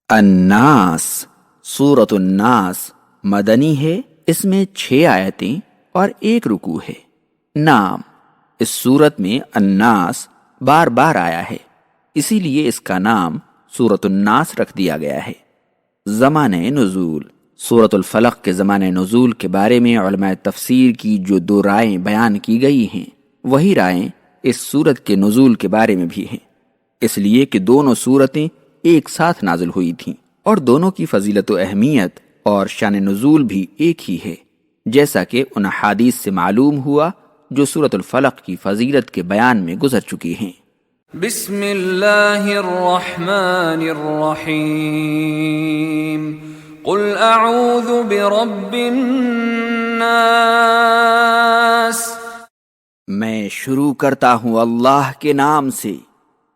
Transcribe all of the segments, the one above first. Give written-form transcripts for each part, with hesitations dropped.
الناس، سورۃ الناس مدنی ہے، اس میں 6 آیتیں اور 1 رکوع ہے۔ نام، اس سورت میں الناس بار بار آیا ہے، اسی لیے اس کا نام سورۃ الناس رکھ دیا گیا ہے۔ زمانہ نزول، سورۃ الفلق کے زمانہ نزول کے بارے میں علماء تفسیر کی جو 2 رائیں بیان کی گئی ہیں، وہی رائیں اس سورت کے نزول کے بارے میں بھی ہیں، اس لیے کہ دونوں سورتیں ایک ساتھ نازل ہوئی تھیں اور دونوں کی فضیلت و اہمیت اور شان نزول بھی ایک ہی ہے، جیسا کہ ان احادیث سے معلوم ہوا جو سورۃ الفلق کی فضیلت کے بیان میں گزر چکی ہیں۔ بسم اللہ الرحمن الرحیم قل اعوذ برب الناس، میں شروع کرتا ہوں اللہ کے نام سے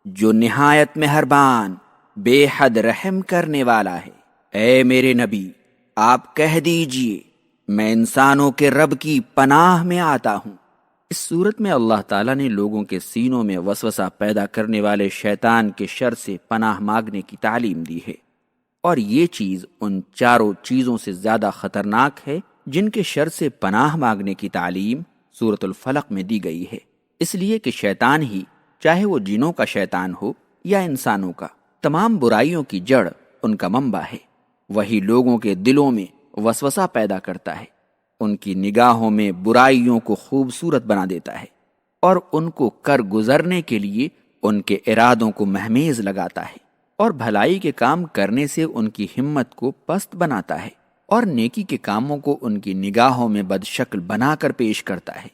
جو نہایت مہربان بے حد رحم کرنے والا ہے۔ اے میرے نبی، آپ کہہ دیجئے میں انسانوں کے رب کی پناہ میں آتا ہوں۔ اس صورت میں اللہ تعالیٰ نے لوگوں کے سینوں میں وسوسہ پیدا کرنے والے شیطان کے شر سے پناہ مانگنے کی تعلیم دی ہے، اور یہ چیز ان 4 چیزوں سے زیادہ خطرناک ہے جن کے شر سے پناہ مانگنے کی تعلیم سورۃ الفلق میں دی گئی ہے، اس لیے کہ شیطان ہی، چاہے وہ جنوں کا شیطان ہو یا انسانوں کا، تمام برائیوں کی جڑ ان کا منبع ہے۔ وہی لوگوں کے دلوں میں وسوسہ پیدا کرتا ہے، ان کی نگاہوں میں برائیوں کو خوبصورت بنا دیتا ہے اور ان کو کر گزرنے کے لیے ان کے ارادوں کو مہمیز لگاتا ہے، اور بھلائی کے کام کرنے سے ان کی ہمت کو پست بناتا ہے، اور نیکی کے کاموں کو ان کی نگاہوں میں بد شکل بنا کر پیش کرتا ہے۔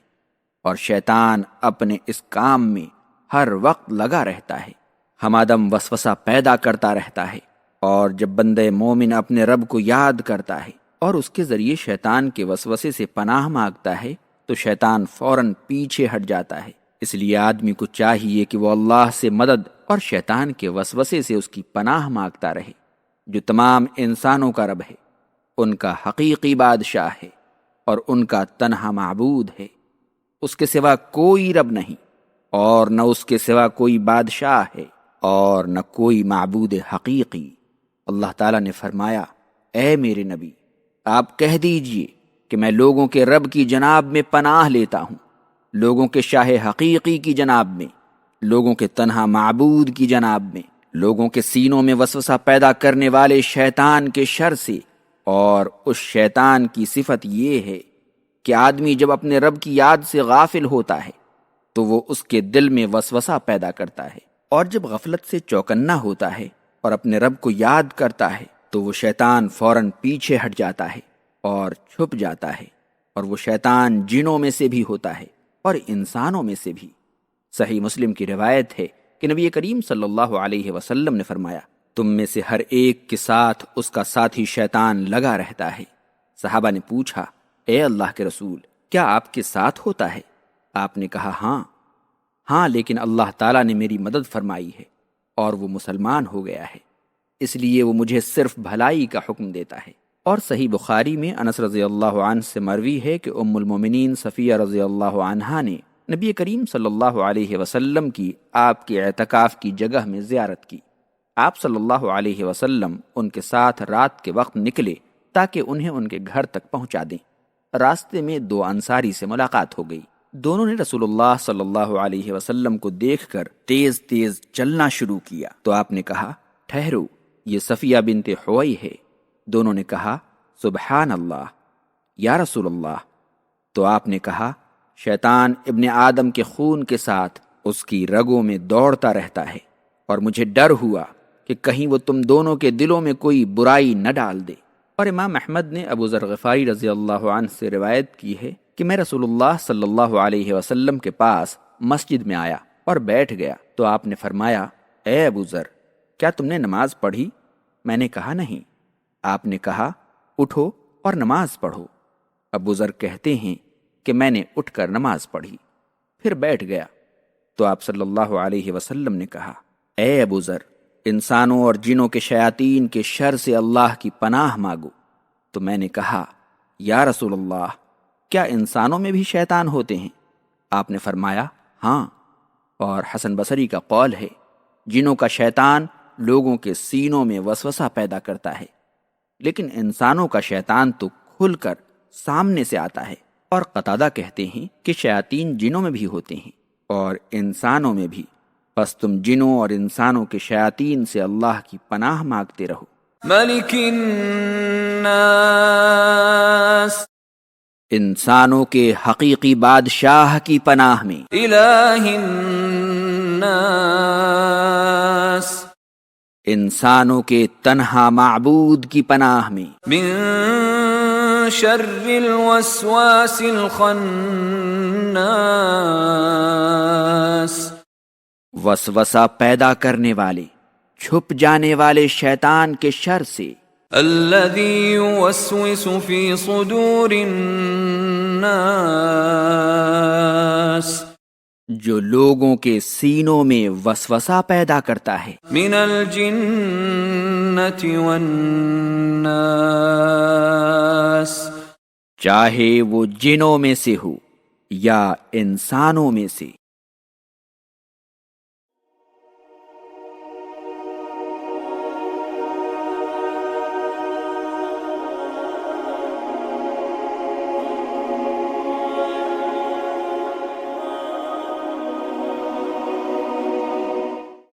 اور شیطان اپنے اس کام میں ہر وقت لگا رہتا ہے، ہمادم وسوسہ پیدا کرتا رہتا ہے، اور جب بندہ مومن اپنے رب کو یاد کرتا ہے اور اس کے ذریعے شیطان کے وسوسے سے پناہ مانگتا ہے تو شیطان فوراً پیچھے ہٹ جاتا ہے۔ اس لیے آدمی کو چاہیے کہ وہ اللہ سے مدد اور شیطان کے وسوسے سے اس کی پناہ مانگتا رہے، جو تمام انسانوں کا رب ہے، ان کا حقیقی بادشاہ ہے اور ان کا تنہا معبود ہے۔ اس کے سوا کوئی رب نہیں، اور نہ اس کے سوا کوئی بادشاہ ہے، اور نہ کوئی معبود حقیقی۔ اللہ تعالیٰ نے فرمایا، اے میرے نبی، آپ کہہ دیجئے کہ میں لوگوں کے رب کی جناب میں پناہ لیتا ہوں، لوگوں کے شاہ حقیقی کی جناب میں، لوگوں کے تنہا معبود کی جناب میں، لوگوں کے سینوں میں وسوسہ پیدا کرنے والے شیطان کے شر سے۔ اور اس شیطان کی صفت یہ ہے کہ آدمی جب اپنے رب کی یاد سے غافل ہوتا ہے تو وہ اس کے دل میں وسوسہ پیدا کرتا ہے، اور جب غفلت سے چوکنا ہوتا ہے اور اپنے رب کو یاد کرتا ہے تو وہ شیطان فوراً پیچھے ہٹ جاتا ہے اور چھپ جاتا ہے، اور وہ شیطان جنوں میں سے بھی ہوتا ہے اور انسانوں میں سے بھی۔ صحیح مسلم کی روایت ہے کہ نبی کریم صلی اللہ علیہ وسلم نے فرمایا، تم میں سے ہر ایک کے ساتھ اس کا ساتھی شیطان لگا رہتا ہے۔ صحابہ نے پوچھا، اے اللہ کے رسول، کیا آپ کے ساتھ ہوتا ہے؟ آپ نے کہا، ہاں، لیکن اللہ تعالیٰ نے میری مدد فرمائی ہے اور وہ مسلمان ہو گیا ہے، اس لیے وہ مجھے صرف بھلائی کا حکم دیتا ہے۔ اور صحیح بخاری میں انس رضی اللہ عنہ سے مروی ہے کہ ام المومنین صفیہ رضی اللہ عنہا نے نبی کریم صلی اللہ علیہ وسلم کی آپ کے اعتکاف کی جگہ میں زیارت کی۔ آپ صلی اللہ علیہ وسلم ان کے ساتھ رات کے وقت نکلے تاکہ انہیں ان کے گھر تک پہنچا دیں۔ راستے میں 2 انصاری سے ملاقات ہو گئی، دونوں نے رسول اللہ صلی اللہ علیہ وسلم کو دیکھ کر تیز تیز چلنا شروع کیا، تو آپ نے کہا، ٹھہرو، یہ صفیہ بنت حوئی ہے۔ دونوں نے کہا، سبحان اللہ یا رسول اللہ۔ تو آپ نے کہا، شیطان ابن آدم کے خون کے ساتھ اس کی رگوں میں دوڑتا رہتا ہے، اور مجھے ڈر ہوا کہ کہیں وہ تم دونوں کے دلوں میں کوئی برائی نہ ڈال دے۔ اور امام احمد نے ابو ذر غفاری رضی اللہ عنہ سے روایت کی ہے کہ میں رسول اللہ صلی اللہ علیہ وسلم کے پاس مسجد میں آیا اور بیٹھ گیا، تو آپ نے فرمایا، اے ابو ذر، کیا تم نے نماز پڑھی؟ میں نے کہا، نہیں۔ آپ نے کہا، اٹھو اور نماز پڑھو۔ ابو ذر کہتے ہیں کہ میں نے اٹھ کر نماز پڑھی، پھر بیٹھ گیا، تو آپ صلی اللہ علیہ وسلم نے کہا، اے ابو ذر، انسانوں اور جنوں کے شیاطین کے شر سے اللہ کی پناہ مانگو۔ تو میں نے کہا، یا رسول اللہ، کیا انسانوں میں بھی شیطان ہوتے ہیں؟ آپ نے فرمایا، ہاں۔ اور حسن بصری کا قول ہے، جنوں کا شیطان لوگوں کے سینوں میں وسوسہ پیدا کرتا ہے، لیکن انسانوں کا شیطان تو کھل کر سامنے سے آتا ہے۔ اور قتادہ کہتے ہیں کہ شیاطین جنوں میں بھی ہوتے ہیں اور انسانوں میں بھی، پس تم جنوں اور انسانوں کے شیاطین سے اللہ کی پناہ مانگتے رہو۔ ملک الناس، انسانوں کے حقیقی بادشاہ کی پناہ میں، الہ الناس، انسانوں کے تنہا معبود کی پناہ میں، من شر الوسواس الخناس، وسوسہ پیدا کرنے والے، چھپ جانے والے شیطان کے شر سے، الذي يوسوس في صدور الناس، جو لوگوں کے سینوں میں وسوسہ پیدا کرتا ہے، من الجنة والناس، چاہے وہ جنوں میں سے ہو یا انسانوں میں سے۔